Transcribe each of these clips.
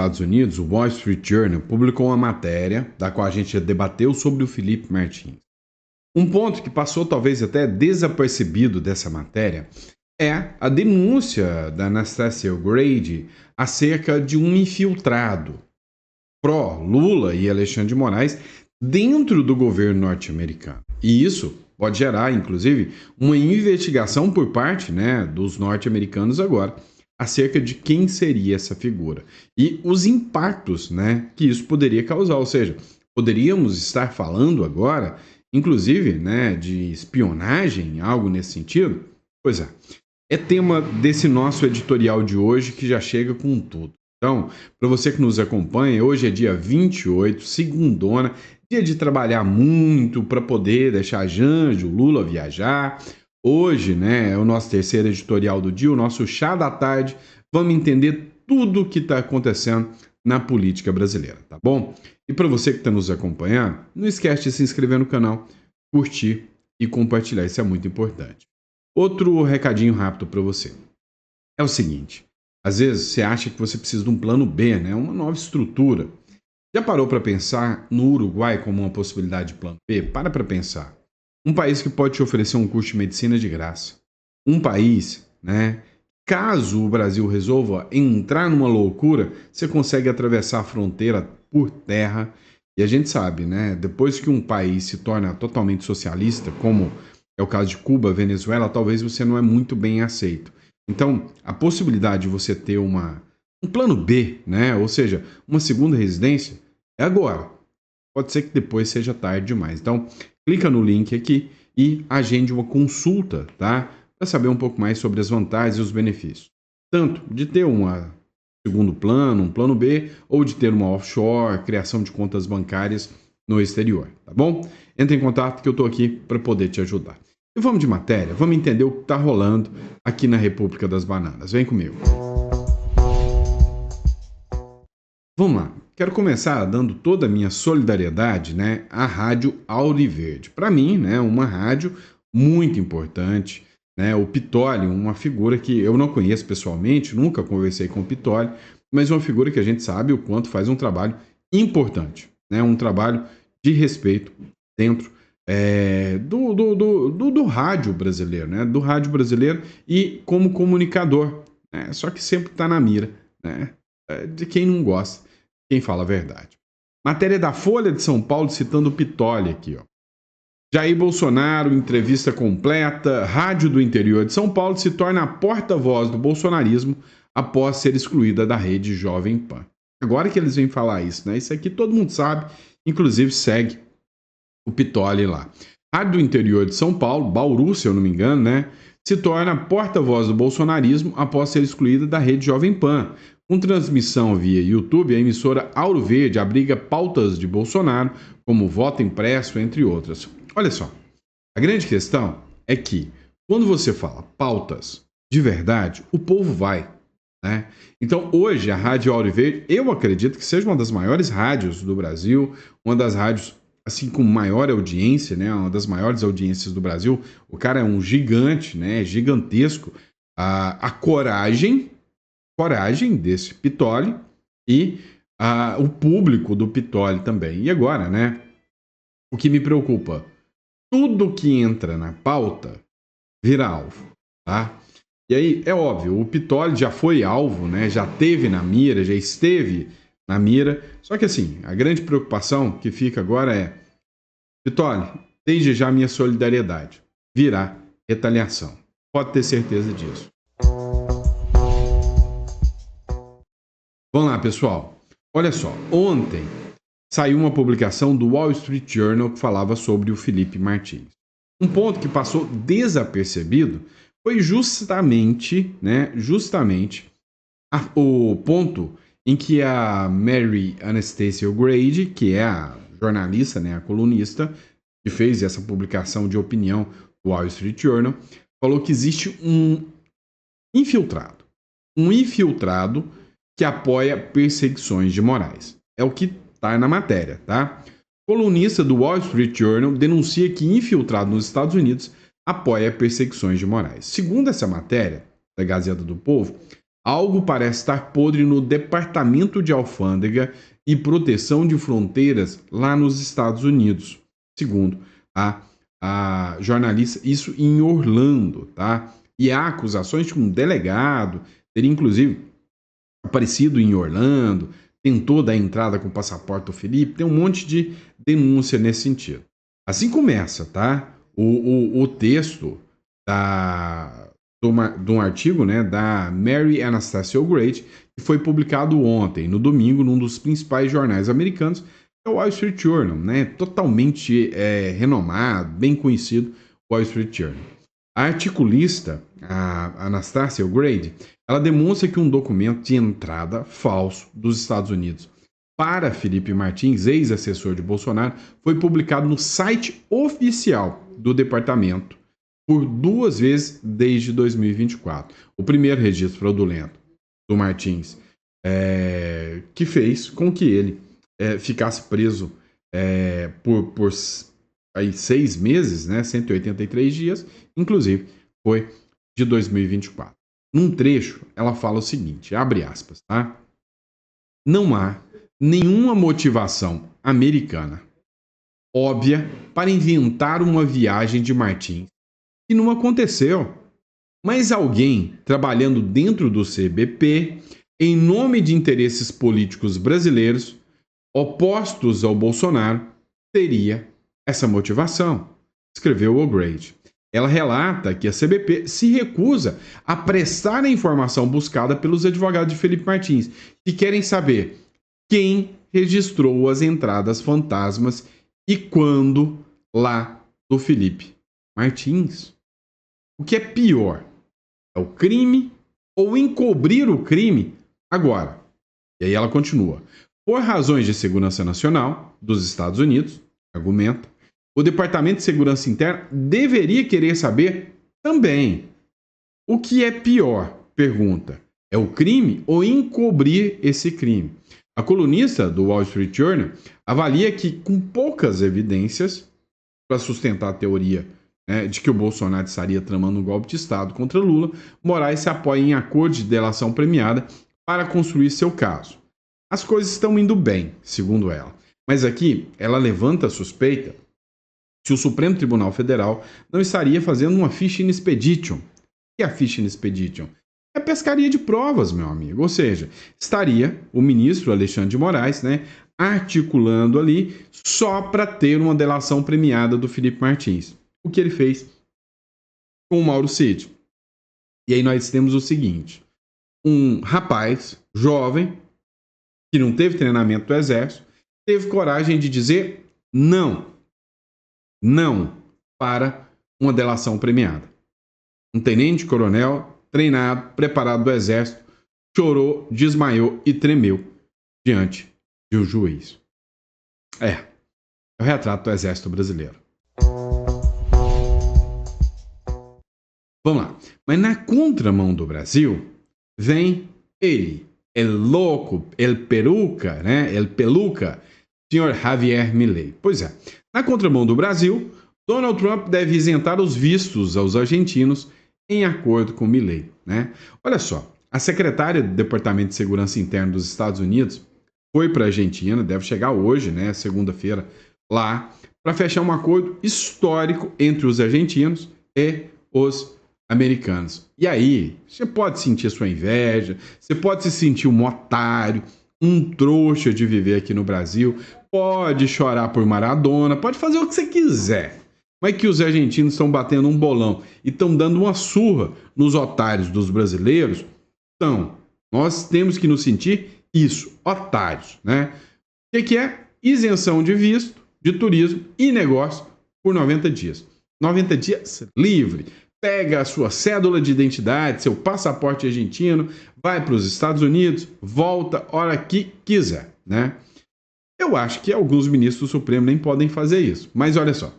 Estados Unidos, o Wall Street Journal, publicou uma matéria da qual a gente já debateu sobre o Felipe Martins. Um ponto que passou talvez até desapercebido dessa matéria é a denúncia da Anastasia Grady acerca de um infiltrado pró-Lula e Alexandre de Moraes dentro do governo norte-americano. E isso pode gerar, inclusive, uma investigação por parte, dos norte-americanos agora acerca de quem seria essa figura e os impactos, que isso poderia causar. Ou seja, poderíamos estar falando agora, inclusive, de espionagem, algo nesse sentido? Pois é tema desse nosso editorial de hoje que já chega com tudo. Então, para você que nos acompanha, hoje é dia 28, segundona, dia de trabalhar muito para poder deixar a Janja, o Lula viajar. Hoje, é o nosso terceiro editorial do dia, o nosso chá da tarde. Vamos entender tudo o que está acontecendo na política brasileira, tá bom? E para você que está nos acompanhando, não esquece de se inscrever no canal, curtir e compartilhar, isso é muito importante. Outro recadinho rápido para você. É o seguinte, às vezes você acha que você precisa de um plano B, uma nova estrutura. Já parou para pensar no Uruguai como uma possibilidade de plano B? Para pensar. Um país que pode te oferecer um curso de medicina de graça. Um país, caso o Brasil resolva entrar numa loucura, você consegue atravessar a fronteira por terra. E a gente sabe, depois que um país se torna totalmente socialista, como é o caso de Cuba, Venezuela, talvez você não é muito bem aceito. Então, a possibilidade de você ter um plano B, ou seja, uma segunda residência, é agora. Pode ser que depois seja tarde demais. Então, clica no link aqui e agende uma consulta, tá? Para saber um pouco mais sobre as vantagens e os benefícios. Tanto de ter um segundo plano, um plano B, ou de ter uma offshore, criação de contas bancárias no exterior, tá bom? Entre em contato que eu estou aqui para poder te ajudar. E vamos de matéria, vamos entender o que está rolando aqui na República das Bananas. Vem comigo. Vamos lá. Quero começar dando toda a minha solidariedade à Rádio Auriverde. Para mim, uma rádio muito importante. O Pitoli, uma figura que eu não conheço pessoalmente, nunca conversei com o Pitoli, mas uma figura que a gente sabe o quanto faz um trabalho importante. Um trabalho de respeito dentro do rádio brasileiro, do rádio brasileiro e como comunicador, só que sempre está na mira, de quem não gosta, quem fala a verdade. Matéria da Folha de São Paulo citando o Pitoli aqui, ó. Jair Bolsonaro, entrevista completa, rádio do interior de São Paulo se torna a porta-voz do bolsonarismo após ser excluída da rede Jovem Pan. Agora que eles vêm falar isso, isso aqui todo mundo sabe, inclusive segue o Pitoli lá. Rádio do interior de São Paulo, Bauru, se eu não me engano, se torna porta-voz do bolsonarismo após ser excluída da rede Jovem Pan. Com transmissão via YouTube, a emissora Ouro Verde abriga pautas de Bolsonaro, como voto impresso, entre outras. Olha só, a grande questão é que, quando você fala pautas de verdade, o povo vai. Então, hoje, a Rádio Ouro Verde, eu acredito que seja uma das maiores rádios do Brasil, uma das rádios assim com maior audiência, uma das maiores audiências do Brasil. O cara é um gigante, gigantesco. A coragem desse Pitoli e o público do Pitoli também. E agora, o que me preocupa? Tudo que entra na pauta vira alvo, tá? E aí, é óbvio, o Pitoli já foi alvo, já teve na mira, já esteve na mira. Só que assim, a grande preocupação que fica agora é: Pitoli, desde já minha solidariedade. Virá retaliação. Pode ter certeza disso. Vamos lá, pessoal. Olha só, ontem saiu uma publicação do Wall Street Journal que falava sobre o Felipe Martins. Um ponto que passou desapercebido foi justamente o ponto em que a Mary Anastasia Grady, que é a jornalista, a colunista, que fez essa publicação de opinião do Wall Street Journal, falou que existe um infiltrado que apoia perseguições de Moraes. É o que está na matéria, tá? Colunista do Wall Street Journal denuncia que infiltrado nos Estados Unidos apoia perseguições de Moraes. Segundo essa matéria da Gazeta do Povo, Algo parece estar podre no Departamento de Alfândega e Proteção de Fronteiras lá nos Estados Unidos, segundo a, a jornalista, isso em Orlando, tá? E há acusações de que um delegado teria, inclusive, aparecido em Orlando, tentou dar entrada com o passaporte do Felipe, tem um monte de denúncia nesse sentido. Assim começa, tá? O texto de um artigo, né, da Mary Anastasia O'Grady, que foi publicado ontem, no domingo, num dos principais jornais americanos, é o Wall Street Journal, né? Totalmente renomado, bem conhecido, Wall Street Journal. A articulista, a Anastasia O'Grady, ela demonstra que um documento de entrada falso dos Estados Unidos para Felipe Martins, ex-assessor de Bolsonaro, foi publicado no site oficial do departamento por 2 vezes desde 2024. O primeiro registro fraudulento do Martins, que fez com que ele ficasse preso por aí 6 meses, né, 183 dias, inclusive foi de 2024. Num trecho, ela fala o seguinte, abre aspas, tá? Não há nenhuma motivação americana óbvia para inventar uma viagem de Martins que não aconteceu. Mas alguém trabalhando dentro do CBP, em nome de interesses políticos brasileiros opostos ao Bolsonaro, teria essa motivação, escreveu O'Grady. Ela relata que a CBP se recusa a prestar a informação buscada pelos advogados de Felipe Martins, que querem saber quem registrou as entradas fantasmas e quando lá do Felipe Martins. O que é pior? É o crime ou encobrir o crime agora? E aí ela continua. Por razões de segurança nacional dos Estados Unidos, argumenta, o Departamento de Segurança Interna deveria querer saber também. O que é pior? Pergunta. É o crime ou encobrir esse crime? A colunista do Wall Street Journal avalia que, com poucas evidências para sustentar a teoria de que o Bolsonaro estaria tramando um golpe de Estado contra Lula, Moraes se apoia em acordo de delação premiada para construir seu caso. As coisas estão indo bem, segundo ela. Mas aqui ela levanta a suspeita se o Supremo Tribunal Federal não estaria fazendo uma ficha in expedition. O que é a ficha in expedition? É pescaria de provas, meu amigo. Ou seja, estaria o ministro Alexandre de Moraes, articulando ali só para ter uma delação premiada do Felipe Martins. O que ele fez com o Mauro Cid. E aí nós temos o seguinte, um rapaz jovem que não teve treinamento do Exército, teve coragem de dizer não para uma delação premiada. Um tenente-coronel treinado, preparado do Exército, chorou, desmaiou e tremeu diante de um juiz. É o retrato do Exército Brasileiro. Vamos lá. Mas na contramão do Brasil, vem ele, el louco, el peruca, el peluca, senhor Javier Milei. Pois é, na contramão do Brasil, Donald Trump deve isentar os vistos aos argentinos em acordo com Milei, Olha só, a secretária do Departamento de Segurança Interna dos Estados Unidos foi para a Argentina, deve chegar hoje, segunda-feira, lá, para fechar um acordo histórico entre os argentinos e os americanos. E aí, você pode sentir a sua inveja, você pode se sentir um otário, um trouxa de viver aqui no Brasil, pode chorar por Maradona, pode fazer o que você quiser. Mas que os argentinos estão batendo um bolão e estão dando uma surra nos otários dos brasileiros, então, nós temos que nos sentir isso, otários, O que é? Isenção de visto, de turismo e negócio por 90 dias. 90 dias livre. Pega a sua cédula de identidade, seu passaporte argentino, vai para os Estados Unidos, volta a hora que quiser, Eu acho que alguns ministros do Supremo nem podem fazer isso. Mas olha só,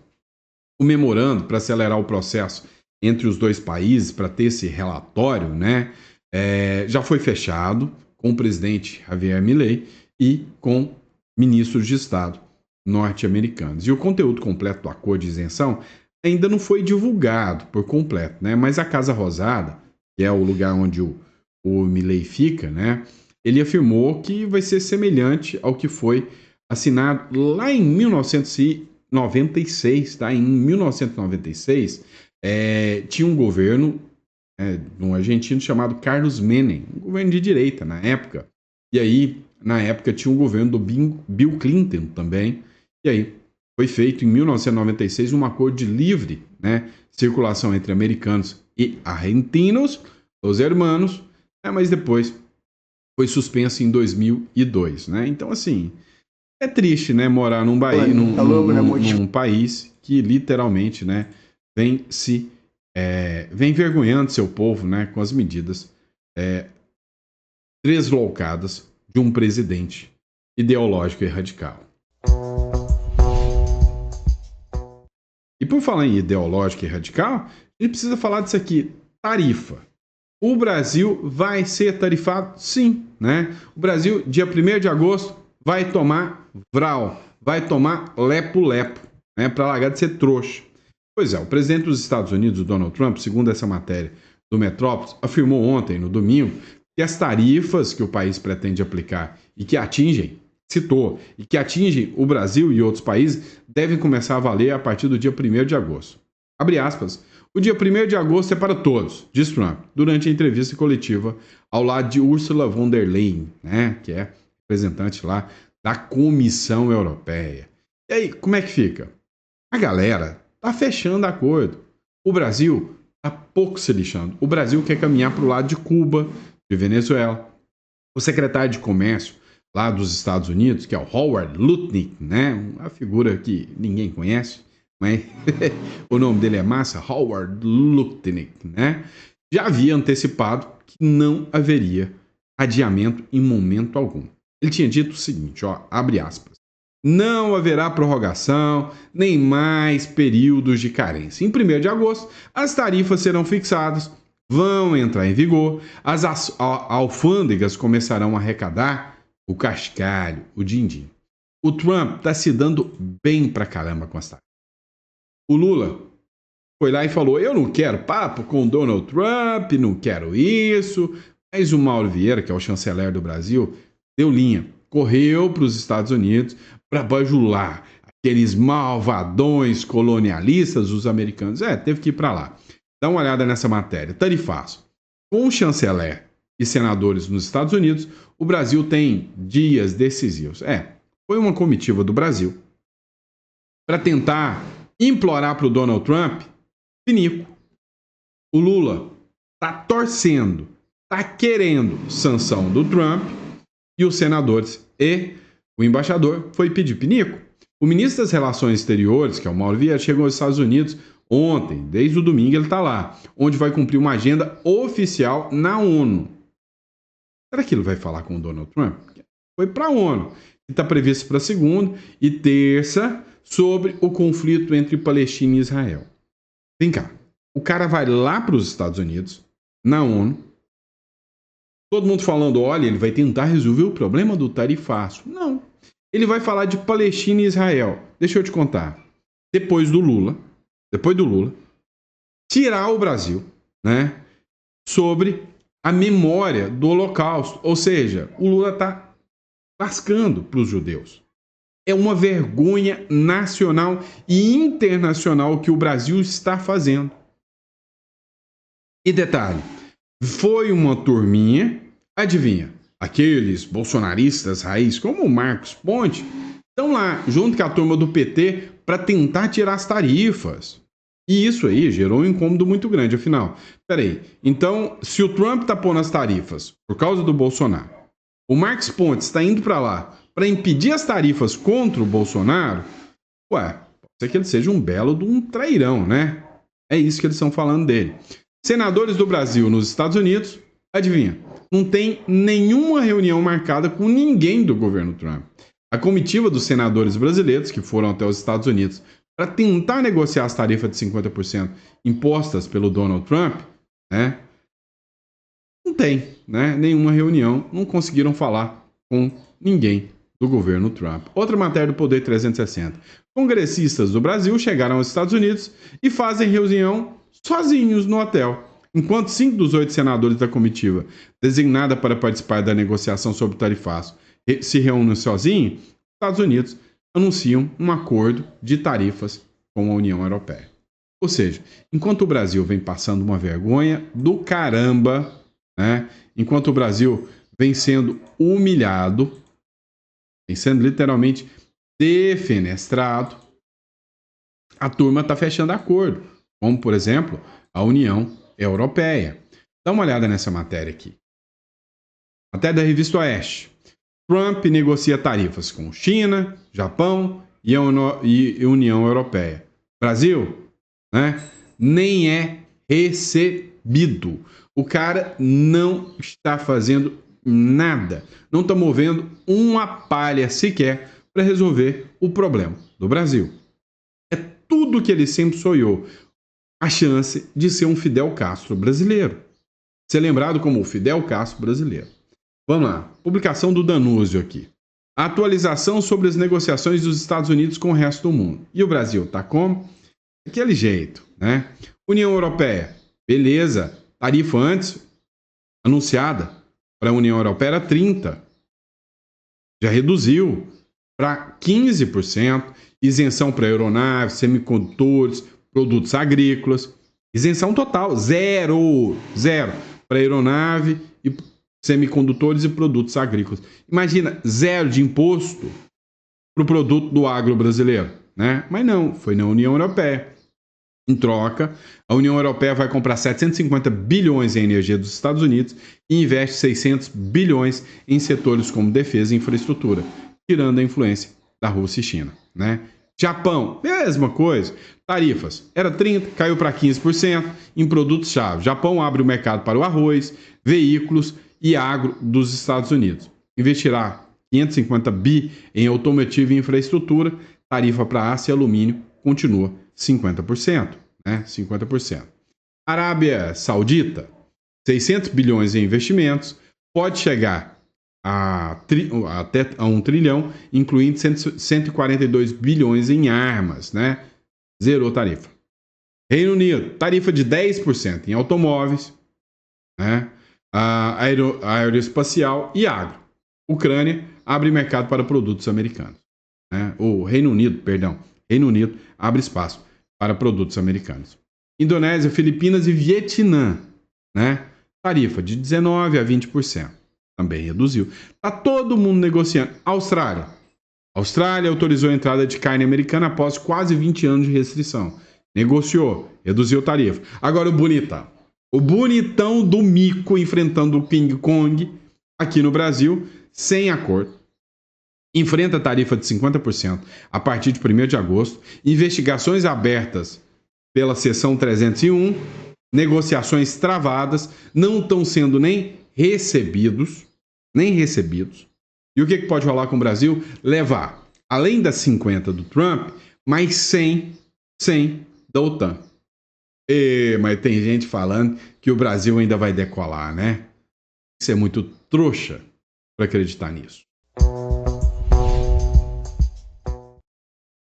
o memorando para acelerar o processo entre os dois países, para ter esse relatório, já foi fechado com o presidente Javier Milei e com ministros de Estado norte-americanos. E o conteúdo completo do acordo de isenção ainda não foi divulgado por completo, Mas a Casa Rosada, que é o lugar onde o o Milei fica, né? Ele afirmou que vai ser semelhante ao que foi assinado lá em 1996, tá? Em 1996, tinha um governo um argentino chamado Carlos Menem, um governo de direita na época. E aí, na época, tinha um governo do Bill Clinton também. E aí, foi feito em 1996 um acordo de livre, né, circulação entre americanos e argentinos, os hermanos, mas depois foi suspenso em 2002, né? Então, assim, é triste, né, morar num país que literalmente, né, vem envergonhando seu povo, né, com as medidas deslocadas de um presidente ideológico e radical. E por falar em ideológico e radical, a gente precisa falar disso aqui, tarifa. O Brasil vai ser tarifado? Sim, né? O Brasil, dia 1º de agosto, vai tomar vral, vai tomar lepo-lepo, né, para largar de ser trouxa. Pois é, o presidente dos Estados Unidos, Donald Trump, segundo essa matéria do Metrópolis, afirmou ontem, no domingo, que as tarifas que o país pretende aplicar e que atingem, citou, e que atingem o Brasil e outros países, devem começar a valer a partir do dia 1º de agosto. Abre aspas. O dia 1º de agosto é para todos, diz Trump, durante a entrevista coletiva ao lado de Ursula von der Leyen, né, que é representante lá da Comissão Europeia. E aí, como é que fica? A galera tá fechando acordo. O Brasil tá pouco se lixando. O Brasil quer caminhar para o lado de Cuba, de Venezuela. O secretário de Comércio lá dos Estados Unidos, que é o Howard Lutnick, né, uma figura que ninguém conhece, mas o nome dele é massa, Howard Lutnick, né? Já havia antecipado que não haveria adiamento em momento algum. Ele tinha dito o seguinte, ó, abre aspas, não haverá prorrogação, nem mais períodos de carência. Em 1º de agosto, as tarifas serão fixadas, vão entrar em vigor, as alfândegas começarão a arrecadar o cascalho, o din-din. O Trump está se dando bem pra caramba com as tarifas. O Lula foi lá e falou, eu não quero papo com Donald Trump, não quero isso. Mas o Mauro Vieira, que é o chanceler do Brasil, deu linha, correu para os Estados Unidos para bajular aqueles malvadões colonialistas, os americanos. Teve que ir para lá. Dá uma olhada nessa matéria. Tarifaço. Com o chanceler e senadores nos Estados Unidos, o Brasil tem dias decisivos. Foi uma comitiva do Brasil para tentar implorar para o Donald Trump pinico. O Lula está torcendo, está querendo sanção do Trump e os senadores e o embaixador foi pedir pinico. O ministro das Relações Exteriores, que é o Mauro Vieira, chegou aos Estados Unidos ontem, desde o domingo ele está lá, onde vai cumprir uma agenda oficial na ONU. Será que ele vai falar com o Donald Trump? Foi para a ONU, que está previsto para segunda e terça, sobre o conflito entre Palestina e Israel. Vem cá, o cara vai lá para os Estados Unidos, na ONU, todo mundo falando, olha, ele vai tentar resolver o problema do tarifaço. Não, ele vai falar de Palestina e Israel. Deixa eu te contar, depois do Lula, tirar o Brasil, né, sobre a memória do Holocausto. Ou seja, o Lula está lascando para os judeus. É uma vergonha nacional e internacional que o Brasil está fazendo. E detalhe, foi uma turminha, adivinha, aqueles bolsonaristas raiz, como o Marcos Ponte, estão lá, junto com a turma do PT, para tentar tirar as tarifas. E isso aí gerou um incômodo muito grande. Afinal, peraí, então, se o Trump está pondo as tarifas por causa do Bolsonaro, o Marcos Pontes está indo para lá para impedir as tarifas contra o Bolsonaro, pode ser que ele seja um belo de um trairão, né? É isso que eles estão falando dele. Senadores do Brasil nos Estados Unidos, adivinha, não tem nenhuma reunião marcada com ninguém do governo Trump. A comitiva dos senadores brasileiros que foram até os Estados Unidos para tentar negociar as tarifas de 50% impostas pelo Donald Trump, né? Não tem, né, nenhuma reunião, não conseguiram falar com ninguém do governo Trump. Outra matéria do Poder 360. Congressistas do Brasil chegaram aos Estados Unidos e fazem reunião sozinhos no hotel. Enquanto 5 dos 8 senadores da comitiva designada para participar da negociação sobre tarifaço se reúnem sozinhos, os Estados Unidos anunciam um acordo de tarifas com a União Europeia. Ou seja, enquanto o Brasil vem passando uma vergonha do caramba, né? Enquanto o Brasil vem sendo humilhado, vem sendo literalmente defenestrado, a turma está fechando acordo, como, por exemplo, a União Europeia. Dá uma olhada nessa matéria aqui. Até da revista Oeste. Trump negocia tarifas com China, Japão e a União Europeia. Brasil, né, nem é recebido. O cara não está fazendo nada. Não está movendo uma palha sequer para resolver o problema do Brasil. É tudo que ele sempre sonhou. A chance de ser um Fidel Castro brasileiro. Ser lembrado como o Fidel Castro brasileiro. Vamos lá. Publicação do Danúzio aqui. A atualização sobre as negociações dos Estados Unidos com o resto do mundo. E o Brasil tá como? Daquele jeito, né? União Europeia. Beleza. Tarifa antes anunciada para a União Europeia era 30%. Já reduziu para 15%. Isenção para aeronaves, semicondutores, produtos agrícolas. Isenção total. Zero para aeronave e semicondutores e produtos agrícolas. Imagina, zero de imposto para o produto do agro brasileiro, né? Mas não, foi na União Europeia. Em troca, a União Europeia vai comprar 750 bilhões em energia dos Estados Unidos e investe 600 bilhões em setores como defesa e infraestrutura, tirando a influência da Rússia e China, né? Japão, mesma coisa. Tarifas, era 30%, caiu para 15% em produtos-chave. Japão abre o mercado para o arroz, veículos e agro dos Estados Unidos. Investirá 550 bi em automotivo e infraestrutura. Tarifa para aço e alumínio continua 50%, né? 50%. Arábia Saudita, 600 bilhões em investimentos, pode chegar até a 1 trilhão, incluindo 142 bilhões em armas, né? Zerou tarifa. Reino Unido, tarifa de 10% em automóveis, né? Aeroespacial e agro. Ucrânia abre mercado para produtos americanos. Né? Reino Unido abre espaço para produtos americanos. Indonésia, Filipinas e Vietnã, né? Tarifa de 19% a 20%. Também reduziu. Está todo mundo negociando. Austrália autorizou a entrada de carne americana após quase 20 anos de restrição. Negociou, reduziu tarifa. Agora o bonitão do mico enfrentando o King Kong aqui no Brasil, sem acordo. Enfrenta a tarifa de 50% a partir de 1º de agosto. Investigações abertas pela seção 301. Negociações travadas. Não estão sendo nem recebidos. E o que pode rolar com o Brasil? Levar, além das 50 do Trump, mais 100 da OTAN. Mas tem gente falando que o Brasil ainda vai decolar, né? Isso é muito trouxa para acreditar nisso.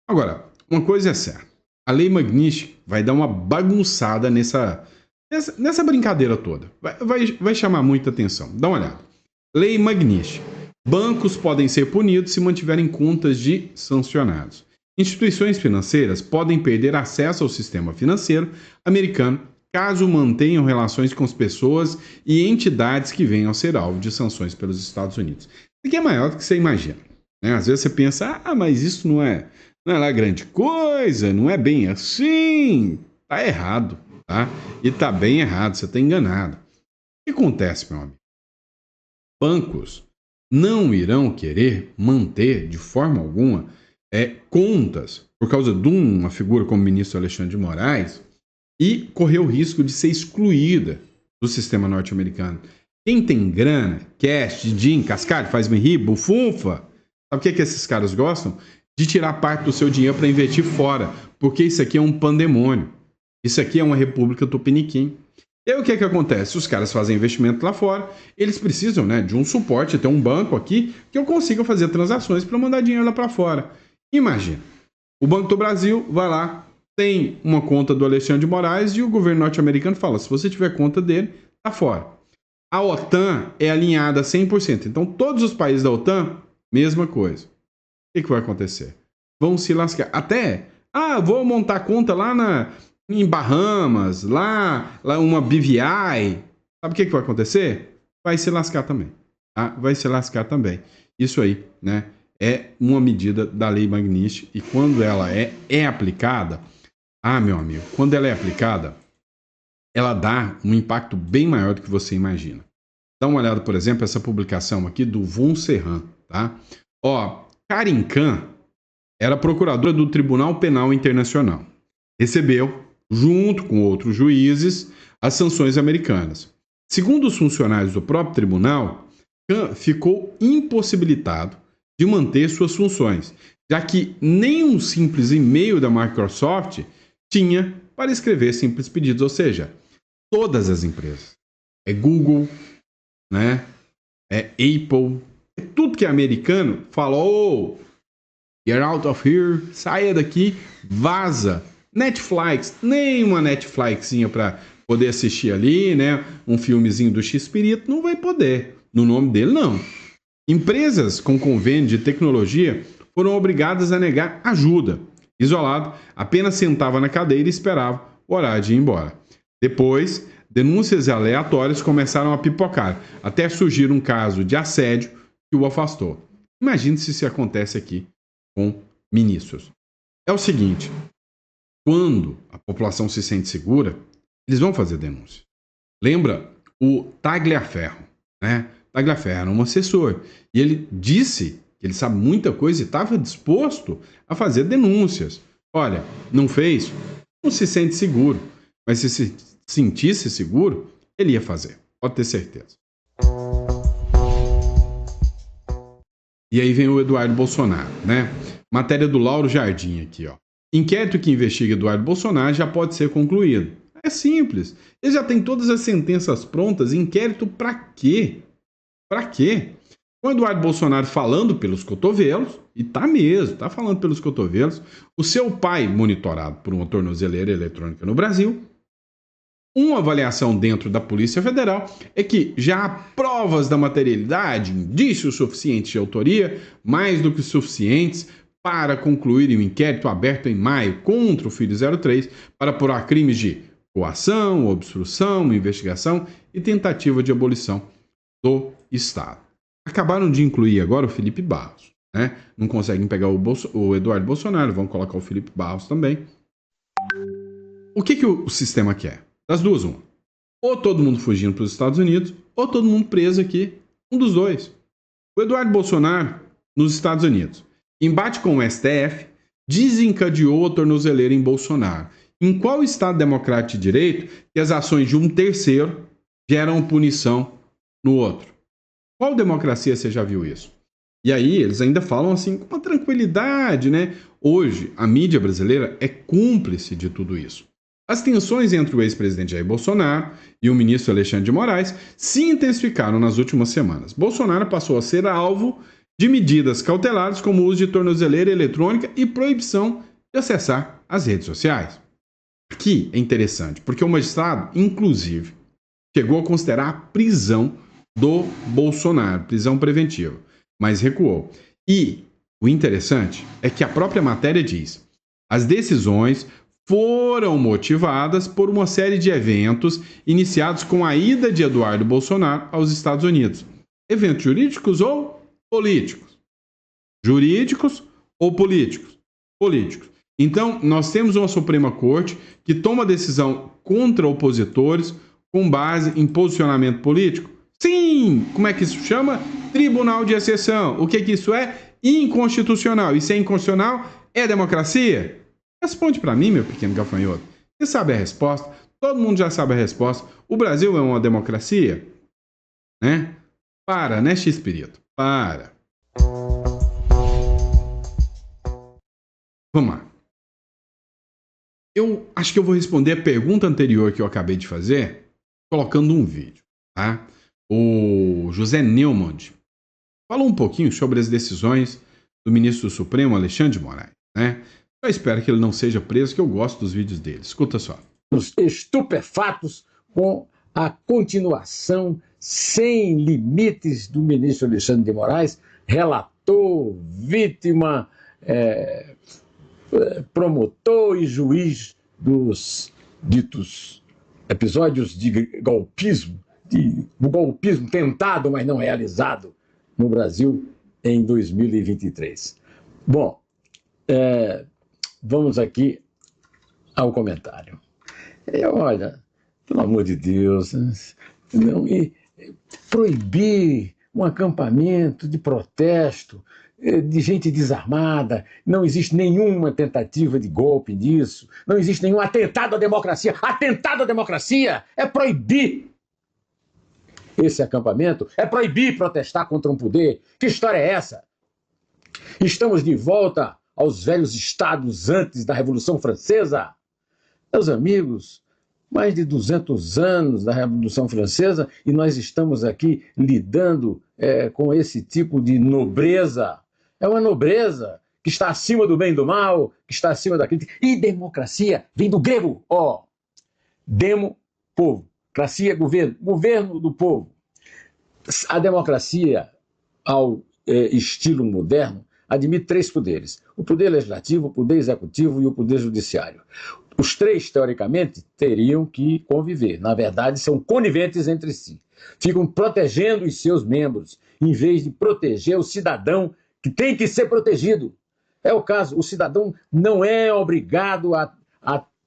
Agora, uma coisa é certa. A Lei Magnitsky vai dar uma bagunçada nessa brincadeira toda. Vai chamar muita atenção. Dá uma olhada. Lei Magnitsky. Bancos podem ser punidos se mantiverem contas de sancionados. Instituições financeiras podem perder acesso ao sistema financeiro americano caso mantenham relações com as pessoas e entidades que venham a ser alvo de sanções pelos Estados Unidos. Isso aqui é maior do que você imagina, né? Às vezes você pensa, mas isso não é lá grande coisa, não é bem assim. Tá errado, tá? E tá bem errado, você tá enganado. O que acontece, meu amigo? Bancos não irão querer manter de forma alguma contas por causa de uma figura como o ministro Alexandre de Moraes e correr o risco de ser excluída do sistema norte-americano. Quem tem grana, cash, din, cascalho, faz-me rir, bufunfa, sabe o que esses caras gostam? De tirar parte do seu dinheiro para investir fora, porque isso aqui é um pandemônio. Isso aqui é uma república tupiniquim. E aí o que acontece? Os caras fazem investimento lá fora, eles precisam, né, de um suporte, ter um banco aqui que eu consiga fazer transações para mandar dinheiro lá para fora. Imagina, o Banco do Brasil vai lá, tem uma conta do Alexandre de Moraes e o governo norte-americano fala, se você tiver conta dele, tá fora. A OTAN é alinhada 100%. Então, todos os países da OTAN, mesma coisa. O que vai acontecer? Vão se lascar. Até, vou montar conta lá em Bahamas, lá uma BVI. Sabe o que vai acontecer? Vai se lascar também. Tá? Vai se lascar também. Isso aí, né? É uma medida da Lei Magnitsky e quando ela é aplicada, meu amigo, quando ela é aplicada, ela dá um impacto bem maior do que você imagina. Dá uma olhada, por exemplo, essa publicação aqui do Von Serran, tá? Karin Khan era procuradora do Tribunal Penal Internacional. Recebeu, junto com outros juízes, as sanções americanas. Segundo os funcionários do próprio tribunal, Khan ficou impossibilitado de manter suas funções, já que nem um simples e-mail da Microsoft tinha para escrever simples pedidos, ou seja, todas as empresas. É Google, né? É Apple, é tudo que é americano, falou, get out of here, saia daqui, vaza. Netflix, nem uma Netflixinha para poder assistir ali, né? Um filmezinho do X-Pirito, não vai poder. No nome dele, não. Empresas com convênio de tecnologia foram obrigadas a negar ajuda. Isolado, apenas sentava na cadeira e esperava o horário de ir embora. Depois, denúncias aleatórias começaram a pipocar, até surgir um caso de assédio que o afastou. Imagine se isso acontece aqui com ministros. É o seguinte, quando a população se sente segura, eles vão fazer denúncia. Lembra o Tagliaferro, né? Tagliaferro era um assessor e ele disse que ele sabe muita coisa e estava disposto a fazer denúncias. Olha, não fez, não se sente seguro, mas se sentisse seguro, ele ia fazer, pode ter certeza. E aí vem o Eduardo Bolsonaro, né? Matéria do Lauro Jardim aqui, ó. Inquérito que investiga Eduardo Bolsonaro já pode ser concluído. É simples. Ele já tem todas as sentenças prontas. Inquérito pra quê? Pra quê? Com o Eduardo Bolsonaro falando pelos cotovelos, e tá mesmo, tá falando pelos cotovelos, o seu pai monitorado por uma tornozeleira eletrônica no Brasil. Uma avaliação dentro da Polícia Federal é que já há provas da materialidade, indícios suficientes de autoria, mais do que suficientes para concluir um inquérito aberto em maio contra o filho 03 para apurar crimes de coação, obstrução, investigação e tentativa de abolição do Estado. Acabaram de incluir agora o Felipe Barros, né? Não conseguem pegar o Eduardo Bolsonaro, vão colocar o Felipe Barros também. O que o sistema quer? Das duas, uma. Ou todo mundo fugindo para os Estados Unidos, ou todo mundo preso aqui. Um dos dois. O Eduardo Bolsonaro, nos Estados Unidos, embate com o STF, desencadeou a tornozeleira em Bolsonaro. Em qual Estado democrático de direito que as ações de um terceiro geram punição no outro? Qual democracia você já viu isso? E aí eles ainda falam assim com uma tranquilidade, né? Hoje, a mídia brasileira é cúmplice de tudo isso. As tensões entre o ex-presidente Jair Bolsonaro e o ministro Alexandre de Moraes se intensificaram nas últimas semanas. Bolsonaro passou a ser alvo de medidas cautelares como o uso de tornozeleira eletrônica e proibição de acessar as redes sociais. Aqui é interessante, porque o magistrado, inclusive, chegou a considerar a prisão do Bolsonaro, prisão preventiva, mas recuou. E o interessante é que a própria matéria diz: as decisões foram motivadas por uma série de eventos iniciados com a ida de Eduardo Bolsonaro aos Estados Unidos. Eventos jurídicos ou políticos? Jurídicos ou políticos? Políticos. Então, nós temos uma Suprema Corte que toma decisão contra opositores com base em posicionamento político? Sim! Como é que isso chama? Tribunal de exceção. O que isso é? Inconstitucional. E se é inconstitucional, é democracia? Responde para mim, meu pequeno gafanhoto. Você sabe a resposta? Todo mundo já sabe a resposta. O Brasil é uma democracia? Né? Para, né, X-Pirito? Para. Vamos lá. Eu acho que eu vou responder a pergunta anterior que eu acabei de fazer colocando um vídeo, tá? O José Neumann falou um pouquinho sobre as decisões do ministro do Supremo, Alexandre de Moraes, né? Eu espero que ele não seja preso, que eu gosto dos vídeos dele. Escuta só. Estupefatos com a continuação sem limites do ministro Alexandre de Moraes, relator, vítima, promotor e juiz dos ditos episódios de golpismo, do golpismo tentado, mas não realizado no Brasil em 2023. Bom, vamos aqui ao comentário. Olha, pelo amor de Deus, não, proibir um acampamento de protesto de gente desarmada, não existe nenhuma tentativa de golpe nisso, não existe nenhum atentado à democracia. Atentado à democracia é proibir esse acampamento, é proibir protestar contra um poder. Que história é essa? Estamos de volta aos velhos estados antes da Revolução Francesa? Meus amigos, mais de 200 anos da Revolução Francesa e nós estamos aqui lidando com esse tipo de nobreza. É uma nobreza que está acima do bem e do mal, que está acima da crítica. E democracia vem do grego, demo, povo. Cracia, governo. Governo do povo. A democracia, ao estilo moderno, admite 3 poderes. O poder legislativo, o poder executivo e o poder judiciário. Os 3, teoricamente, teriam que conviver. Na verdade, são coniventes entre si. Ficam protegendo os seus membros, em vez de proteger o cidadão que tem que ser protegido. É o caso, o cidadão não é obrigado a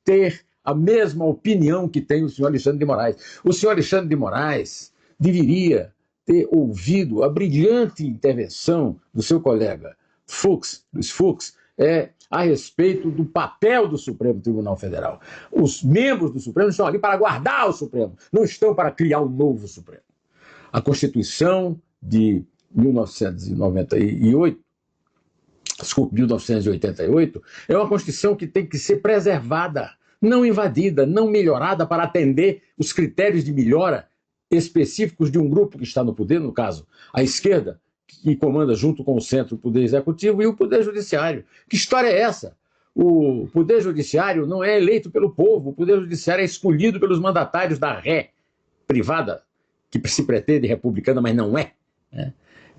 ter a mesma opinião que tem o senhor Alexandre de Moraes. O senhor Alexandre de Moraes deveria ter ouvido a brilhante intervenção do seu colega Luiz Fux, a respeito do papel do Supremo Tribunal Federal. Os membros do Supremo estão ali para guardar o Supremo, não estão para criar um novo Supremo. A Constituição de 1988, é uma Constituição que tem que ser preservada, não invadida, não melhorada para atender os critérios de melhora específicos de um grupo que está no poder, no caso, a esquerda, que comanda junto com o centro o Poder Executivo e o Poder Judiciário. Que história é essa? O Poder Judiciário não é eleito pelo povo, o Poder Judiciário é escolhido pelos mandatários da ré privada, que se pretende republicana, mas não é,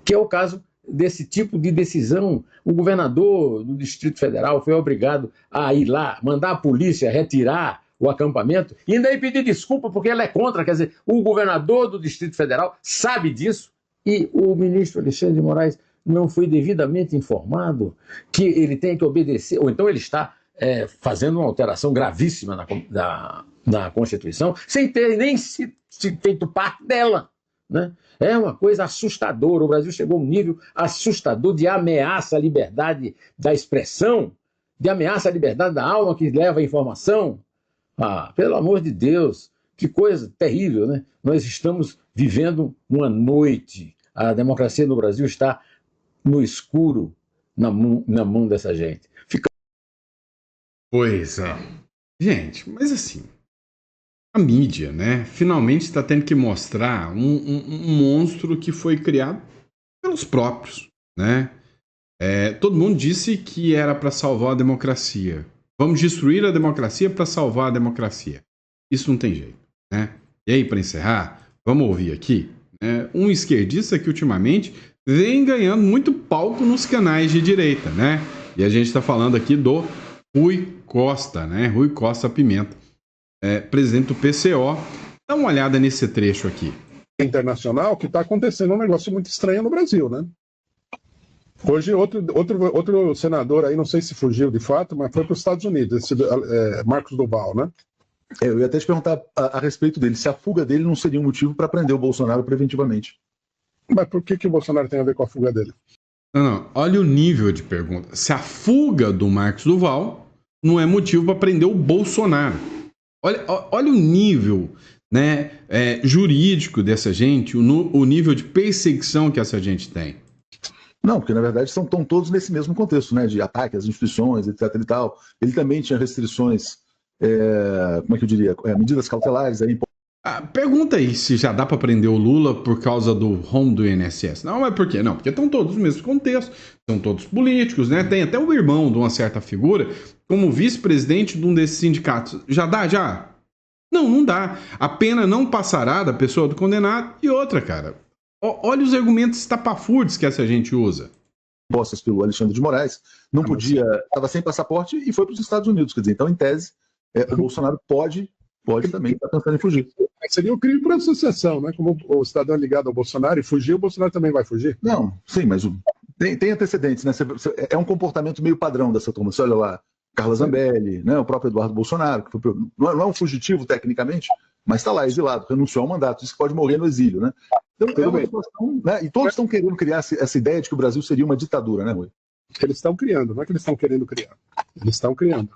que é o caso desse tipo de decisão. O governador do Distrito Federal foi obrigado a ir lá, mandar a polícia retirar o acampamento e ainda pedir desculpa porque ela é contra. Quer dizer, o governador do Distrito Federal sabe disso e o ministro Alexandre de Moraes não foi devidamente informado que ele tem que obedecer, ou então ele está fazendo uma alteração gravíssima na Constituição sem ter nem se feito parte dela, né? É uma coisa assustadora. O Brasil chegou a um nível assustador de ameaça à liberdade da expressão, de ameaça à liberdade da alma que leva a informação. Pelo amor de Deus, que coisa terrível, né? Nós estamos vivendo uma noite. A democracia no Brasil está no escuro, na mão dessa gente. Pois é. Gente, mas assim, a mídia, né, finalmente está tendo que mostrar um monstro que foi criado pelos próprios, né? Todo mundo disse que era para salvar a democracia. Vamos destruir a democracia para salvar a democracia. Isso não tem jeito, né? E aí, para encerrar, vamos ouvir aqui um esquerdista que ultimamente vem ganhando muito palco nos canais de direita, né? E a gente está falando aqui do Rui Costa, né? Rui Costa Pimenta, presidente do PCO. Dá uma olhada nesse trecho aqui. Internacional que está acontecendo um negócio muito estranho no Brasil, né? Hoje outro senador aí, não sei se fugiu de fato, mas foi para os Estados Unidos, esse Marcos Duval, né? Eu ia até te perguntar a respeito dele, se a fuga dele não seria um motivo para prender o Bolsonaro preventivamente. Mas por que o Bolsonaro tem a ver com a fuga dele? Não, olha o nível de pergunta. Se a fuga do Marcos Duval não é motivo para prender o Bolsonaro. Olha o nível, né, jurídico dessa gente, o nível de perseguição que essa gente tem. Não, porque na verdade estão todos nesse mesmo contexto, né, de ataque às instituições, etc. e tal. Ele também tinha restrições, como é que eu diria, medidas cautelares aí Pergunta aí se já dá para prender o Lula por causa do rombo do INSS. Não, mas por quê? Não, porque estão todos no mesmo contexto, são todos políticos, né? Tem até o irmão de uma certa figura como vice-presidente de um desses sindicatos. Já dá, já? Não, não dá. A pena não passará da pessoa do condenado. E outra, cara, olha os argumentos estapafúrdios que essa gente usa. Postas pelo Alexandre de Moraes, não podia, estava sem passaporte e foi para os Estados Unidos. Quer dizer, então, em tese, o Bolsonaro pode também estar pensando em fugir. Seria um crime por associação, né? Como o cidadão é ligado ao Bolsonaro e fugir, o Bolsonaro também vai fugir? Não, sim, mas tem antecedentes, né? É um comportamento meio padrão dessa turma. Você olha lá, Carla Zambelli, né? O próprio Eduardo Bolsonaro, que não é um fugitivo tecnicamente, mas está lá exilado, renunciou ao mandato, disse que pode morrer no exílio, né? Então, é uma situação, né? E todos estão querendo criar essa ideia de que o Brasil seria uma ditadura, né, Rui? Eles estão criando, não é que eles estão querendo criar. Eles estão criando.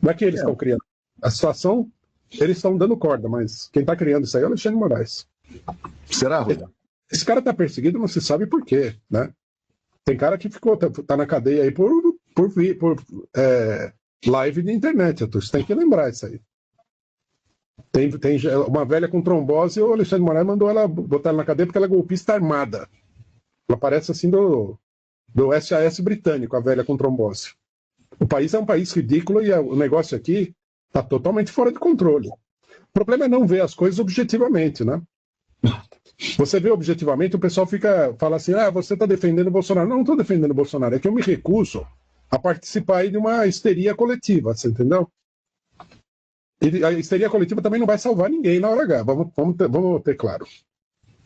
Não é que eles estão criando. A situação, eles estão dando corda, mas quem está criando isso aí é o Alexandre de Moraes. Será, Rui? Esse cara está perseguido, não se sabe por quê, né? Tem cara que tá na cadeia aí por live de internet, você tem que lembrar isso aí. Tem uma velha com trombose, o Alexandre de Moraes mandou ela botar ela na cadeia porque ela é golpista armada. Ela parece assim do SAS britânico, a velha com trombose. O país é um país ridículo e o negócio aqui está totalmente fora de controle. O problema é não ver as coisas objetivamente, né? Você vê objetivamente, o pessoal fala assim, você está defendendo o Bolsonaro. Não estou defendendo o Bolsonaro, é que eu me recuso a participar aí de uma histeria coletiva, você entendeu? E a histeria coletiva também não vai salvar ninguém na hora H, vamos ter claro.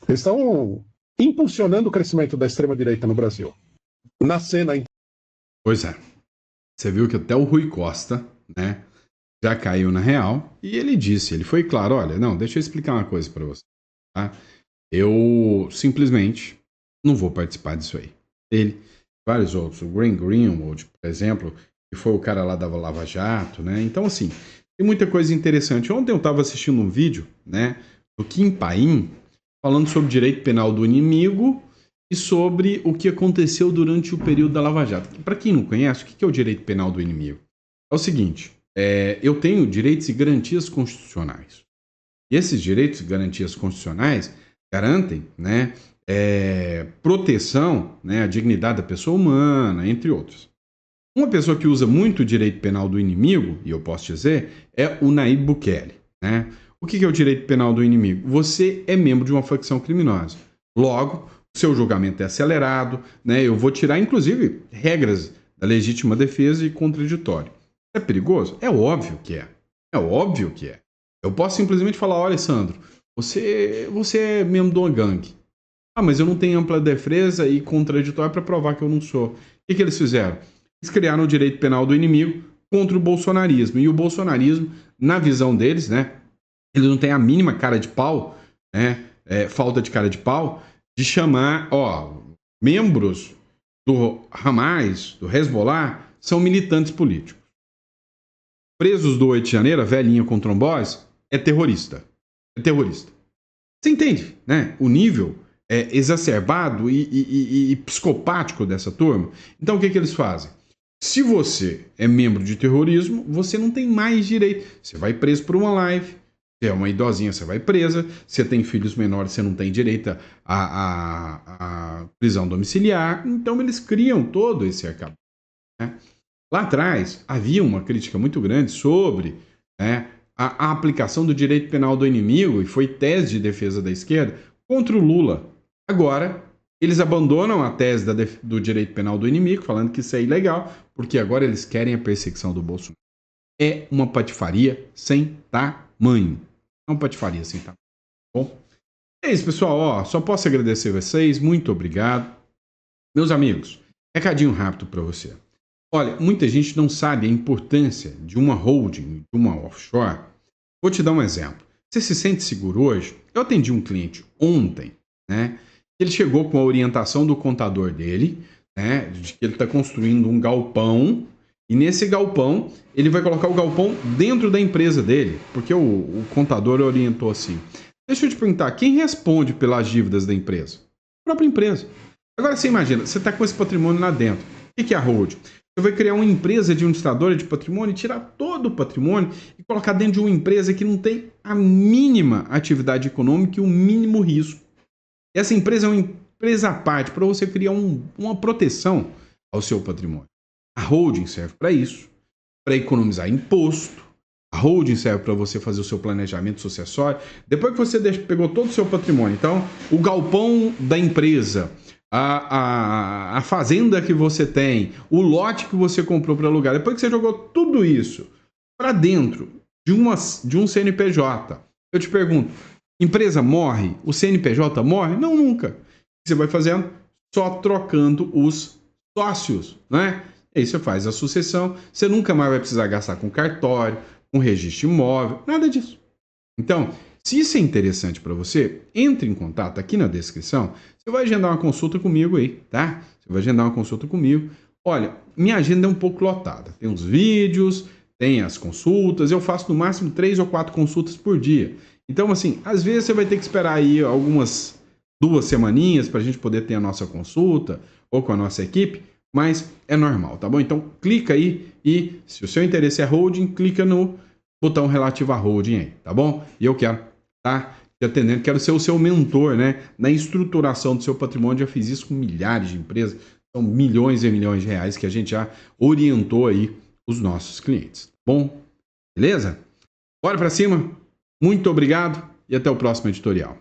Eles estão impulsionando o crescimento da extrema-direita no Brasil. Na cena... Pois é. Você viu que até o Rui Costa, né, já caiu na real, e ele foi claro, olha, não, deixa eu explicar uma coisa para você, tá? Eu simplesmente não vou participar disso aí. Ele, vários outros, o Greenwald, por exemplo, que foi o cara lá da Lava Jato, né? Então, assim, tem muita coisa interessante. Ontem eu estava assistindo um vídeo, né, do Kim Paim, falando sobre direito penal do inimigo e sobre o que aconteceu durante o período da Lava Jato. Para quem não conhece, o que é o direito penal do inimigo? É o seguinte, eu tenho direitos e garantias constitucionais. E esses direitos e garantias constitucionais garantem, né, proteção, né, à dignidade da pessoa humana, entre outros. Uma pessoa que usa muito o direito penal do inimigo, e eu posso dizer, é o Nayib Bukele, né? O que é o direito penal do inimigo? Você é membro de uma facção criminosa. Logo, o seu julgamento é acelerado, né? Eu vou tirar, inclusive, regras da legítima defesa e contraditório. É perigoso? É óbvio que é. É óbvio que é. Eu posso simplesmente falar, olha, Sandro, você é membro de uma gangue. Ah, mas eu não tenho ampla defesa e contraditório para provar que eu não sou. O que eles fizeram? Eles criaram o direito penal do inimigo contra o bolsonarismo. E o bolsonarismo, na visão deles, né, ele não tem a mínima cara de pau, né, falta de cara de pau, de chamar, membros do Hamas, do Hezbollah, são militantes políticos. Presos do 8 de janeiro, a velhinha com trombose, é terrorista. É terrorista. Você entende, né? O nível exacerbado e psicopático dessa turma. Então, o que eles fazem? Se você é membro de terrorismo, você não tem mais direito. Você vai preso por uma live. Se é uma idosinha, você vai presa. Se tem filhos menores, você não tem direito à prisão domiciliar. Então, eles criam todo esse arcabouço, né? Lá atrás, havia uma crítica muito grande sobre, né, a aplicação do direito penal do inimigo, e foi tese de defesa da esquerda, contra o Lula. Agora, eles abandonam a tese do direito penal do inimigo, falando que isso é ilegal, porque agora eles querem a perseguição do Bolsonaro. É uma patifaria sem tamanho. É uma patifaria sem tamanho. Bom, é isso, pessoal. Só posso agradecer vocês. Muito obrigado. Meus amigos, recadinho rápido para você. Olha, muita gente não sabe a importância de uma holding, de uma offshore. Vou te dar um exemplo. Você se sente seguro hoje? Eu atendi um cliente ontem, né? Ele chegou com a orientação do contador dele, né? De que ele está construindo um galpão. E nesse galpão, ele vai colocar o galpão dentro da empresa dele. Porque o contador orientou assim. Deixa eu te perguntar, quem responde pelas dívidas da empresa? A própria empresa. Agora você imagina, você está com esse patrimônio lá dentro. O que é a holding? Você vai criar uma empresa administradora de patrimônio e tirar todo o patrimônio e colocar dentro de uma empresa que não tem a mínima atividade econômica e o mínimo risco. Essa empresa é uma empresa à parte para você criar uma proteção ao seu patrimônio. A holding serve para isso, para economizar imposto. A holding serve para você fazer o seu planejamento sucessório. Depois que você pegou todo o seu patrimônio, então, o galpão da empresa, a fazenda que você tem, o lote que você comprou para alugar, depois que você jogou tudo isso para dentro de um CNPJ, eu te pergunto, empresa morre? O CNPJ morre? Não, nunca. O que você vai fazendo? Só trocando os sócios, né? Aí você faz a sucessão, você nunca mais vai precisar gastar com cartório, com registro imóvel, nada disso. Então, se isso é interessante para você, entre em contato aqui na descrição. Você vai agendar uma consulta comigo aí, tá? Você vai agendar uma consulta comigo. Olha, minha agenda é um pouco lotada. Tem os vídeos, tem as consultas. Eu faço no máximo 3 ou 4 consultas por dia. Então, assim, às vezes você vai ter que esperar aí algumas 2 semaninhas para a gente poder ter a nossa consulta ou com a nossa equipe, mas é normal, tá bom? Então, clica aí e, se o seu interesse é holding, clica no botão relativo a holding aí, tá bom? E eu quero tá te atendendo, quero ser o seu mentor, né? Na estruturação do seu patrimônio. Já fiz isso com milhares de empresas, são milhões e milhões de reais que a gente já orientou aí os nossos clientes. Bom, beleza? Bora pra cima. Muito obrigado e até o próximo editorial.